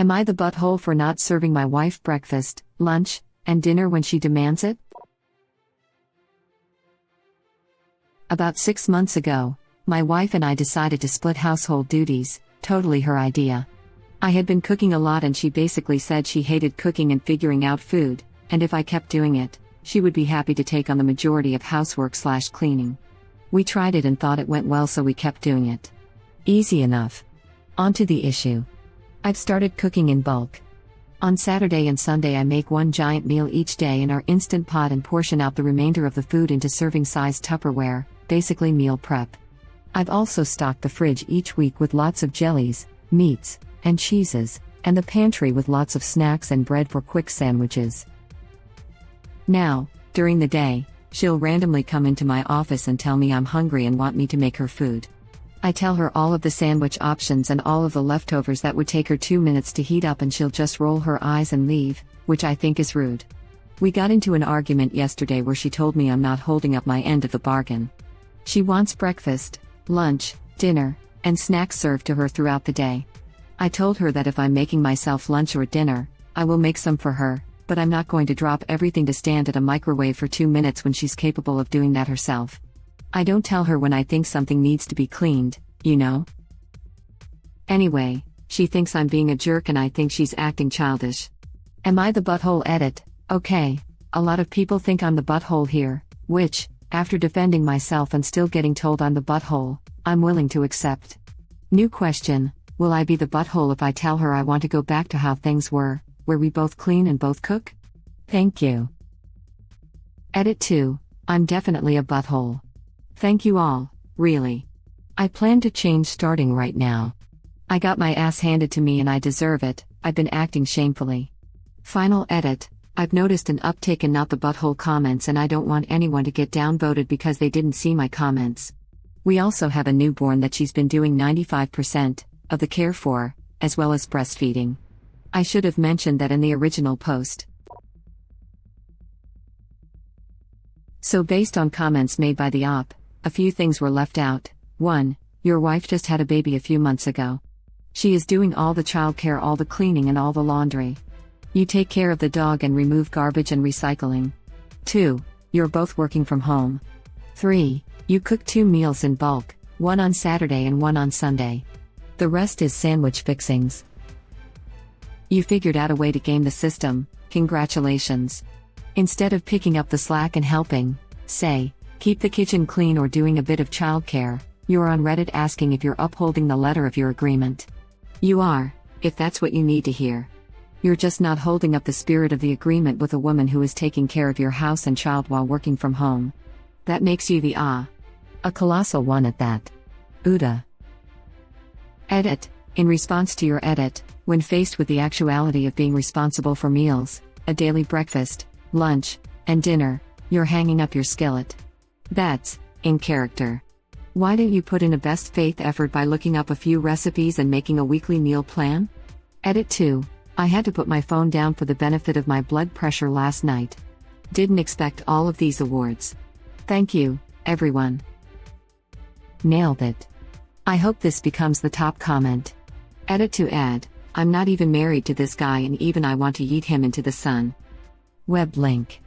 Am I the butthole for not serving my wife breakfast, lunch, and dinner when she demands it? About 6 months ago, my wife and I decided to split household duties, totally her idea. I had been cooking a lot and she basically said she hated cooking and figuring out food, and if I kept doing it, she would be happy to take on the majority of housework/cleaning. We tried it and thought it went well, so we kept doing it. Easy enough. On to the issue. I've started cooking in bulk. On Saturday and Sunday I make one giant meal each day in our Instant Pot and portion out the remainder of the food into serving-sized Tupperware, basically meal prep. I've also stocked the fridge each week with lots of jellies, meats, and cheeses, and the pantry with lots of snacks and bread for quick sandwiches. Now, during the day, she'll randomly come into my office and tell me I'm hungry and want me to make her food. I tell her all of the sandwich options and all of the leftovers that would take her 2 minutes to heat up, and she'll just roll her eyes and leave, which I think is rude. We got into an argument yesterday where she told me I'm not holding up my end of the bargain. She wants breakfast, lunch, dinner, and snacks served to her throughout the day. I told her that if I'm making myself lunch or dinner, I will make some for her, but I'm not going to drop everything to stand at a microwave for 2 minutes when she's capable of doing that herself. I don't tell her when I think something needs to be cleaned, you know? Anyway, she thinks I'm being a jerk and I think she's acting childish. Am I the butthole? Edit. Okay, a lot of people think I'm the butthole here, which, after defending myself and still getting told I'm the butthole, I'm willing to accept. New question: will I be the butthole if I tell her I want to go back to how things were, where we both clean and both cook? Thank you. Edit 2. I'm definitely a butthole. Thank you all, really. I plan to change starting right now. I got my ass handed to me and I deserve it. I've been acting shamefully. Final edit: I've noticed an uptick in not the butthole comments and I don't want anyone to get downvoted because they didn't see my comments. We also have a newborn that she's been doing 95% of the care for, as well as breastfeeding. I should have mentioned that in the original post. So based on comments made by the op, a few things were left out. 1. Your wife just had a baby a few months ago. She is doing all the childcare, all the cleaning and all the laundry. You take care of the dog and remove garbage and recycling. 2. You're both working from home. 3. You cook 2 meals in bulk, one on Saturday and one on Sunday. The rest is sandwich fixings. You figured out a way to game the system. Congratulations. Instead of picking up the slack and helping, say, keep the kitchen clean or doing a bit of childcare, you're on Reddit asking if you're upholding the letter of your agreement. You are, if that's what you need to hear. You're just not holding up the spirit of the agreement with a woman who is taking care of your house and child while working from home. That makes you a colossal one at that. Uda. Edit. In response to your edit, when faced with the actuality of being responsible for meals, a daily breakfast, lunch, and dinner, you're hanging up your skillet. That's in character. Why didn't you put in a best faith effort by looking up a few recipes and making a weekly meal plan? Edit 2. I had to put my phone down for the benefit of my blood pressure last night. Didn't expect all of these awards. Thank you, everyone. Nailed it. I hope this becomes the top comment. Edit to add, I'm not even married to this guy and even I want to yeet him into the sun. Web link.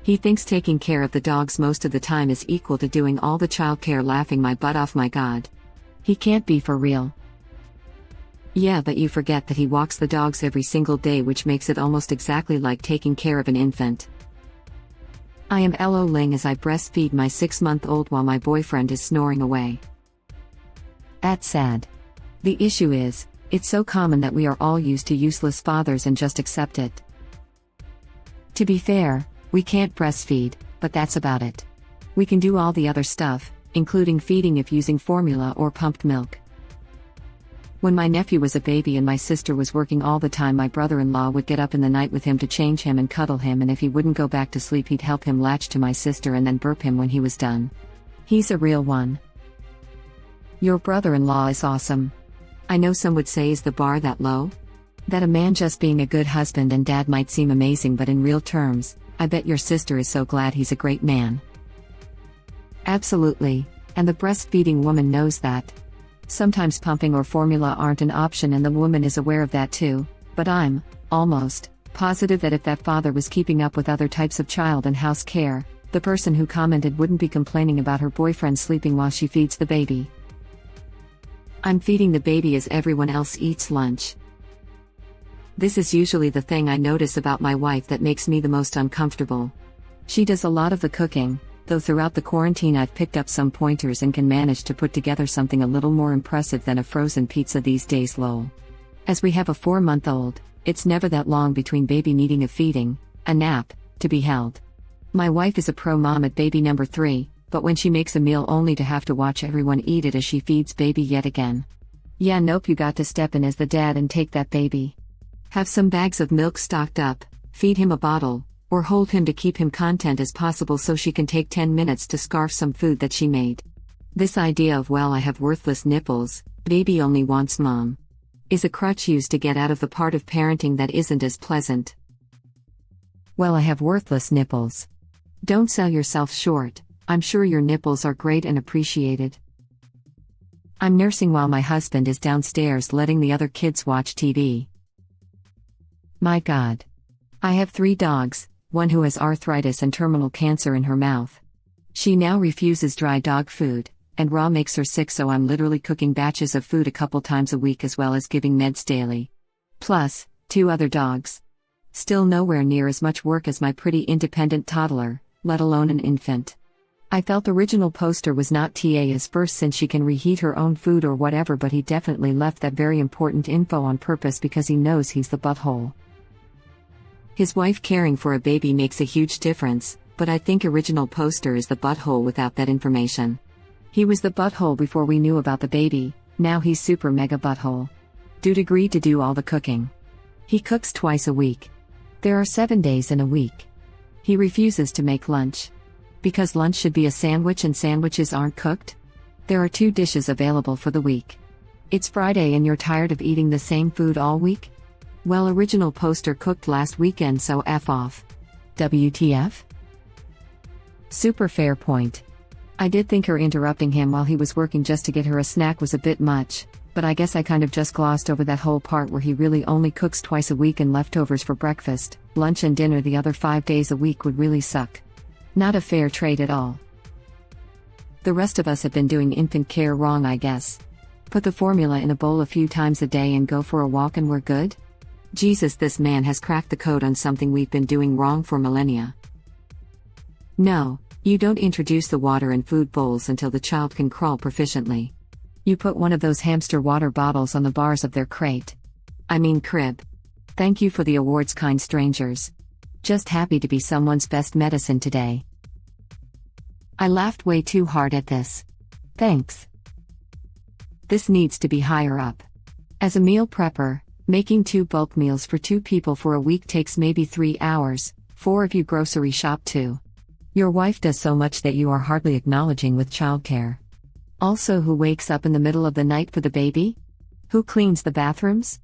He thinks taking care of the dogs most of the time is equal to doing all the childcare. Laughing my butt off. My God. He can't be for real. Yeah, but you forget that he walks the dogs every single day, which makes it almost exactly like taking care of an infant. I am LOLing as I breastfeed my 6-month-old while my boyfriend is snoring away. That's sad. The issue is, it's so common that we are all used to useless fathers and just accept it. To be fair, we can't breastfeed, but that's about it. We can do all the other stuff, including feeding if using formula or pumped milk. When my nephew was a baby and my sister was working all the time, my brother-in-law would get up in the night with him to change him and cuddle him, and if he wouldn't go back to sleep he'd help him latch to my sister and then burp him when he was done. He's a real one. Your brother-in-law is awesome. I know some would say, is the bar that low? That a man just being a good husband and dad might seem amazing, but in real terms, I bet your sister is so glad he's a great man. Absolutely, and the breastfeeding woman knows that. Sometimes pumping or formula aren't an option and the woman is aware of that too, but I'm almost positive that if that father was keeping up with other types of child and house care, the person who commented wouldn't be complaining about her boyfriend sleeping while she feeds the baby. I'm feeding the baby as everyone else eats lunch. This is usually the thing I notice about my wife that makes me the most uncomfortable. She does a lot of the cooking, though throughout the quarantine I've picked up some pointers and can manage to put together something a little more impressive than a frozen pizza these days lol. As we have a 4-month-old, it's never that long between baby needing a feeding, a nap, to be held. My wife is a pro mom at baby number 3, but when she makes a meal only to have to watch everyone eat it as she feeds baby yet again. Yeah, nope, you got to step in as the dad and take that baby. Have some bags of milk stocked up, feed him a bottle, or hold him to keep him content as possible so she can take 10 minutes to scarf some food that she made. This idea of well I have worthless nipples, baby only wants mom, is a crutch used to get out of the part of parenting that isn't as pleasant. Well I have worthless nipples. Don't sell yourself short, I'm sure your nipples are great and appreciated. I'm nursing while my husband is downstairs letting the other kids watch TV. My God. I have 3 dogs, one who has arthritis and terminal cancer in her mouth. She now refuses dry dog food, and raw makes her sick, so I'm literally cooking batches of food a couple times a week as well as giving meds daily. Plus, 2 other dogs. Still nowhere near as much work as my pretty independent toddler, let alone an infant. I felt original poster was not TA's first since she can reheat her own food or whatever, but he definitely left that very important info on purpose because he knows he's the butthole. His wife caring for a baby makes a huge difference, but I think original poster is the butthole without that information. He was the butthole before we knew about the baby, now he's super mega butthole. Dude agreed to do all the cooking. He cooks twice a week. There are 7 days in a week. He refuses to make lunch. Because lunch should be a sandwich and sandwiches aren't cooked? There are 2 dishes available for the week. It's Friday and you're tired of eating the same food all week? Well, original poster cooked last weekend, so F off. WTF? Super fair point. I did think her interrupting him while he was working just to get her a snack was a bit much, but I guess I kind of just glossed over that whole part where he really only cooks twice a week and leftovers for breakfast, lunch and dinner the other 5 days a week would really suck. Not a fair trade at all. The rest of us have been doing infant care wrong, I guess. Put the formula in a bowl a few times a day and go for a walk and we're good? Jesus, this man has cracked the code on something we've been doing wrong for millennia. No, you don't introduce the water and food bowls until the child can crawl proficiently. You put one of those hamster water bottles on the bars of their crate. Crib. Thank you for the awards, kind strangers. Just happy to be someone's best medicine today. I laughed way too hard at this. Thanks. This needs to be higher up. As a meal prepper, making 2 bulk meals for 2 people for a week takes maybe 3 hours, 4 if you grocery shop too. Your wife does so much that you are hardly acknowledging with childcare. Also, who wakes up in the middle of the night for the baby? Who cleans the bathrooms?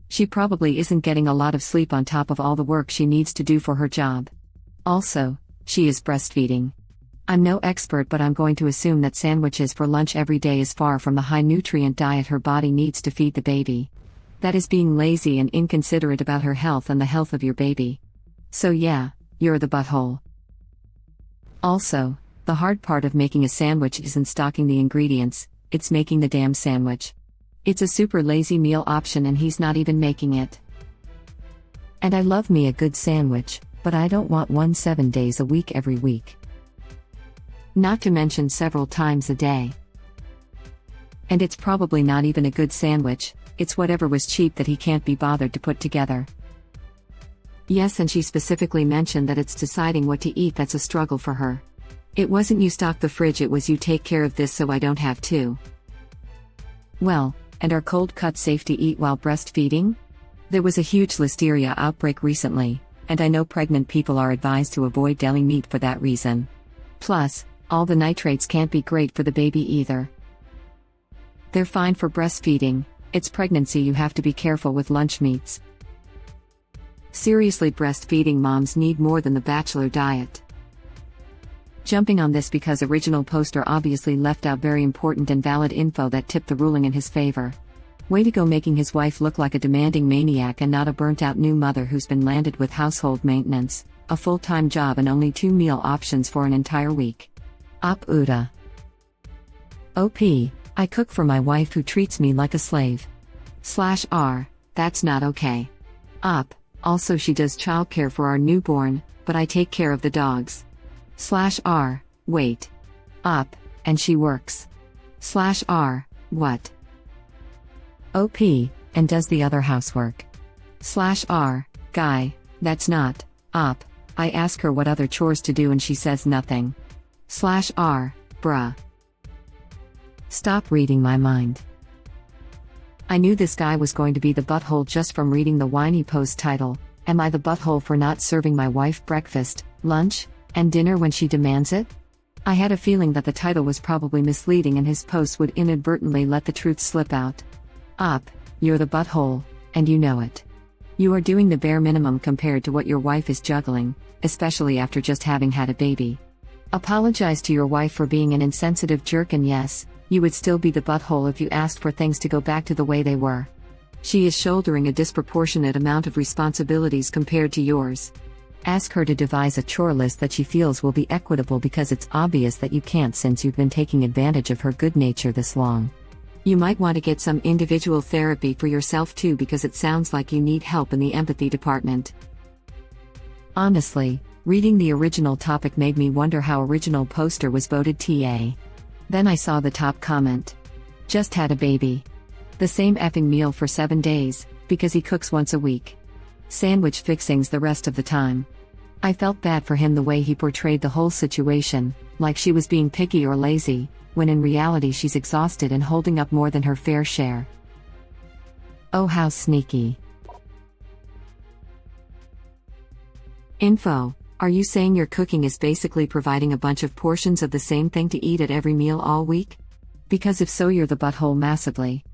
She probably isn't getting a lot of sleep on top of all the work she needs to do for her job. Also, she is breastfeeding. I'm no expert, but I'm going to assume that sandwiches for lunch every day is far from the high-nutrient diet her body needs to feed the baby. That is being lazy and inconsiderate about her health and the health of your baby. So yeah, you're the butthole. Also, the hard part of making a sandwich isn't stocking the ingredients, it's making the damn sandwich. It's a super lazy meal option and he's not even making it. And I love me a good sandwich, but I don't want one 7 days a week every week. Not to mention several times a day. And it's probably not even a good sandwich, it's whatever was cheap that he can't be bothered to put together. Yes, and she specifically mentioned that it's deciding what to eat that's a struggle for her. It wasn't you stock the fridge, it was you take care of this so I don't have to. Well, and are cold cuts safe to eat while breastfeeding? There was a huge listeria outbreak recently, and I know pregnant people are advised to avoid deli meat for that reason. Plus, all the nitrates can't be great for the baby either. They're fine for breastfeeding, it's pregnancy you have to be careful with lunch meats. Seriously, breastfeeding moms need more than the bachelor diet. Jumping on this because original poster obviously left out very important and valid info that tipped the ruling in his favor. Way to go, making his wife look like a demanding maniac and not a burnt-out new mother who's been landed with household maintenance, a full-time job and only 2 meal options for an entire week. AITA. OP, I cook for my wife who treats me like a slave. /R, that's not okay. Also she does childcare for our newborn, but I take care of the dogs. /R, wait. And she works. /R, what? OP, and does the other housework. /R, guy, that's not. I ask her what other chores to do and she says nothing. /R, bruh. Stop reading my mind. I knew this guy was going to be the butthole just from reading the whiny post title. Am I the butthole for not serving my wife breakfast, lunch, and dinner when she demands it? I had a feeling that the title was probably misleading and his post would inadvertently let the truth slip out. You're the butthole, and you know it. You are doing the bare minimum compared to what your wife is juggling, especially after just having had a baby. Apologize to your wife for being an insensitive jerk, and yes, you would still be the butthole if you asked for things to go back to the way they were. She is shouldering a disproportionate amount of responsibilities compared to yours. Ask her to devise a chore list that she feels will be equitable, because it's obvious that you can't since you've been taking advantage of her good nature this long. You might want to get some individual therapy for yourself too, because it sounds like you need help in the empathy department. Honestly, reading the original topic made me wonder how original poster was voted TA. Then I saw the top comment. Just had a baby. The same effing meal for 7 days, because he cooks once a week. Sandwich fixings the rest of the time. I felt bad for him the way he portrayed the whole situation, like she was being picky or lazy, when in reality she's exhausted and holding up more than her fair share. Oh, how sneaky. Info: are you saying your cooking is basically providing a bunch of portions of the same thing to eat at every meal all week? Because if so, you're the butthole massively.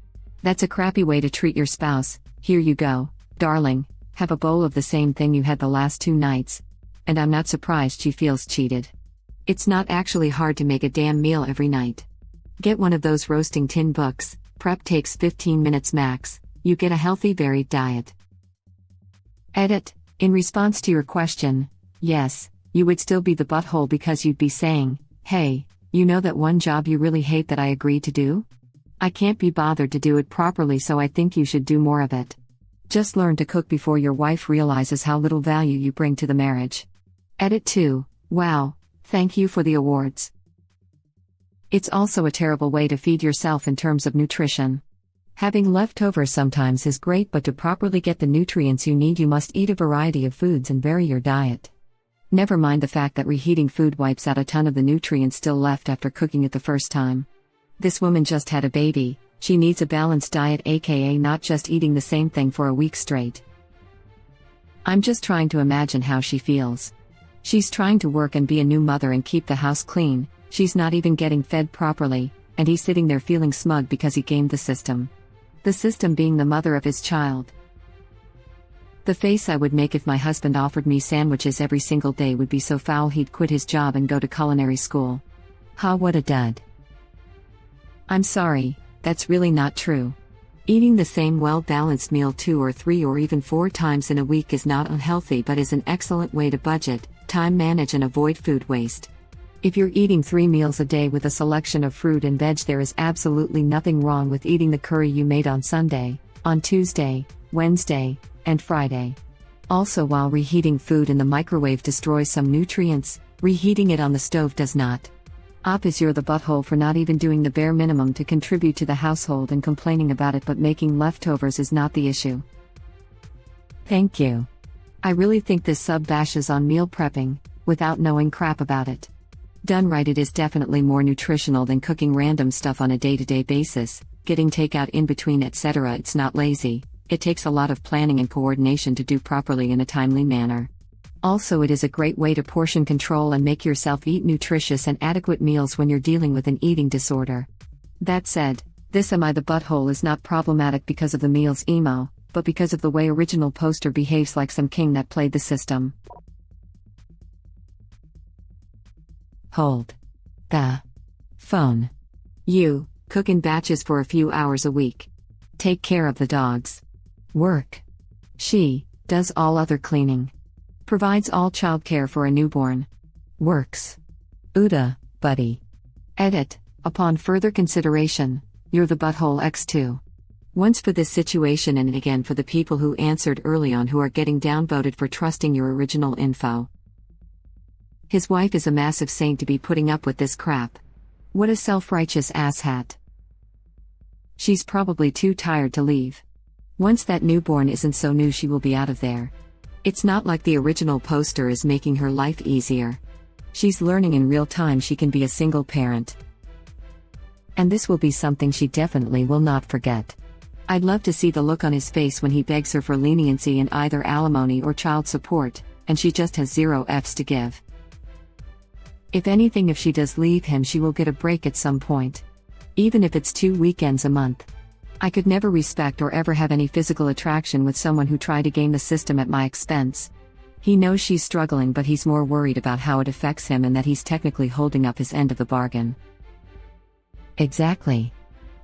That's a crappy way to treat your spouse. Here you go, darling, have a bowl of the same thing you had the last 2 nights. And I'm not surprised she feels cheated. It's not actually hard to make a damn meal every night. Get one of those roasting tin books, prep takes 15 minutes max, you get a healthy, varied diet. Edit: in response to your question, yes, you would still be the butthole, because you'd be saying, hey, you know that one job you really hate that I agreed to do? I can't be bothered to do it properly, so I think you should do more of it. Just learn to cook before your wife realizes how little value you bring to the marriage. Edit 2: wow, thank you for the awards. It's also a terrible way to feed yourself in terms of nutrition. Having leftovers sometimes is great, but to properly get the nutrients you need, you must eat a variety of foods and vary your diet. Never mind the fact that reheating food wipes out a ton of the nutrients still left after cooking it the first time. This woman just had a baby, she needs a balanced diet, aka not just eating the same thing for a week straight. I'm just trying to imagine how she feels. She's trying to work and be a new mother and keep the house clean, she's not even getting fed properly, and he's sitting there feeling smug because he gamed the system. The system being the mother of his child. The face I would make if my husband offered me sandwiches every single day would be so foul he'd quit his job and go to culinary school. Ha, what a dud. I'm sorry, that's really not true. Eating the same well-balanced meal 2 or 3 or even 4 times in a week is not unhealthy, but is an excellent way to budget, time manage and avoid food waste. If you're eating 3 meals a day with a selection of fruit and veg, there is absolutely nothing wrong with eating the curry you made on Sunday, on Tuesday, Wednesday, and Friday. Also, while reheating food in the microwave destroys some nutrients, reheating it on the stove does not. Is you're the butthole for not even doing the bare minimum to contribute to the household and complaining about it, but making leftovers is not the issue. Thank you. I really think this sub bashes on meal prepping, without knowing crap about it. Done right, it is definitely more nutritional than cooking random stuff on a day-to-day basis, getting takeout in between, etc. It's not lazy, it takes a lot of planning and coordination to do properly in a timely manner. Also, it is a great way to portion control and make yourself eat nutritious and adequate meals when you're dealing with an eating disorder. That said, this Am I the Butthole is not problematic because of the meals emo, but because of the way original poster behaves like some king that played the system. Hold the phone. You cook in batches for a few hours a week. Take care of the dogs. Work. She does all other cleaning. Provides all childcare for a newborn. Works. Uda, buddy. Edit. Upon further consideration, you're the butthole X2. Once for this situation and again for the people who answered early on who are getting downvoted for trusting your original info. His wife is a massive saint to be putting up with this crap. What a self-righteous asshat. She's probably too tired to leave. Once that newborn isn't so new, she will be out of there. It's not like the original poster is making her life easier. She's learning in real time she can be a single parent. And this will be something she definitely will not forget. I'd love to see the look on his face when he begs her for leniency in either alimony or child support, and she just has 0 Fs to give. If anything, if she does leave him, she will get a break at some point. Even if it's 2 weekends a month. I could never respect or ever have any physical attraction with someone who tried to game the system at my expense. He knows she's struggling, but he's more worried about how it affects him and that he's technically holding up his end of the bargain. Exactly.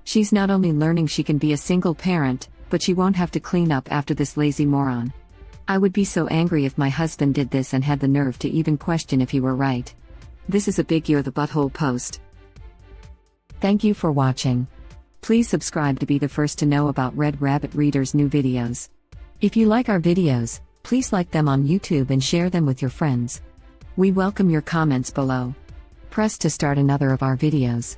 She's not only learning she can be a single parent, but she won't have to clean up after this lazy moron. I would be so angry if my husband did this and had the nerve to even question if he were right. This is a big You're the Butthole post. Thank you for watching. Please subscribe to be the first to know about Red Rabbit Reader's new videos. If you like our videos, please like them on YouTube and share them with your friends. We welcome your comments below. Press to start another of our videos.